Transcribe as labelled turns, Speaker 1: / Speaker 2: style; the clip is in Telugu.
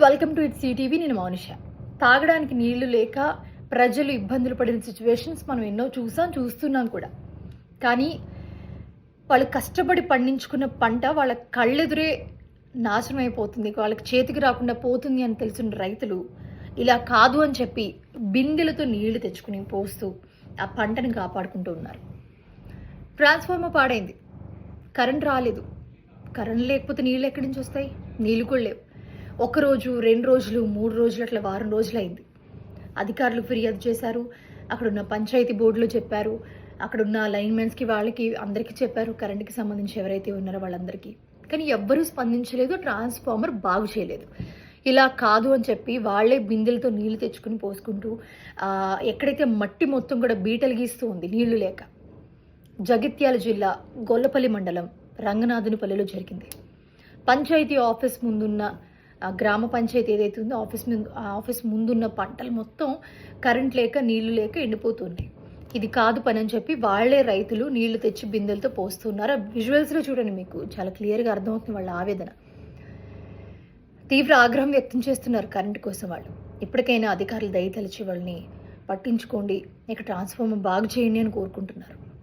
Speaker 1: Welcome to it's CTV. నేను మౌనిష. తాగడానికి నీళ్లు లేక ప్రజలు ఇబ్బందులు పడిన సిచ్యువేషన్స్ మనం ఎన్నో చూస్తున్నాం కూడా. కానీ వాళ్ళు కష్టపడి పండించుకున్న పంట వాళ్ళ కళ్ళెదురే నాశనం అయిపోతుంది, వాళ్ళకి చేతికి రాకుండా పోతుంది అని తెలిసిన రైతులు ఇలా కాదు అని చెప్పి బిందెలతో నీళ్లు తెచ్చుకుని పోస్తూ ఆ పంటని కాపాడుకుంటూ ఉన్నారు. ట్రాన్స్ఫార్మర్ పాడైంది, కరెంట్ రాలేదు. కరెంట్ లేకపోతే నీళ్ళు ఎక్కడి నుంచి వస్తాయి? నీళ్ళు కూడా లేవు. 1 రోజు, 2 రోజులు, 3 రోజులు, అట్లా వారం రోజులు అయింది. అధికారులు ఫిర్యాదు చేశారు, అక్కడున్న పంచాయతీ బోర్డులో చెప్పారు, అక్కడున్న లైన్మెన్స్కి వాళ్ళకి అందరికీ చెప్పారు, కరెంట్కి సంబంధించి ఎవరైతే ఉన్నారో వాళ్ళందరికీ. కానీ ఎవ్వరూ స్పందించలేదు, ట్రాన్స్ఫార్మర్ బాగు చేయలేదు. ఇలా కాదు అని చెప్పి వాళ్ళే బిందెలతో నీళ్లు తెచ్చుకుని పోసుకుంటూ ఎక్కడైతే మట్టి మొత్తం కూడా బీటలు గీస్తూ ఉంది నీళ్లు లేక. జగిత్యాల జిల్లా గొల్లపల్లి మండలం రంగనాథునిపల్లిలో జరిగింది. పంచాయతీ ఆఫీస్ ముందున్న గ్రామ పంచాయతీ ఏదైతే ఉందో ఆఫీస్ ముందున్న పంటలు మొత్తం కరెంట్ లేక నీళ్లు లేక ఎండిపోతున్నాయి. ఇది కాదు పని అని చెప్పి వాళ్లే రైతులు నీళ్లు తెచ్చి బిందెలతో పోస్తున్నారు. విజువల్స్లో చూడండి, మీకు చాలా క్లియర్గా అర్థమవుతుంది వాళ్ళ ఆవేదన. తీవ్ర ఆగ్రహం వ్యక్తం చేస్తున్నారు కరెంట్ కోసం వాళ్ళు. ఇప్పటికైనా అధికారులు దయతలిచి వాళ్ళని పట్టించుకోండి, ఇక ట్రాన్స్ఫార్మర్ బాగు చేయండి అని కోరుకుంటున్నారు.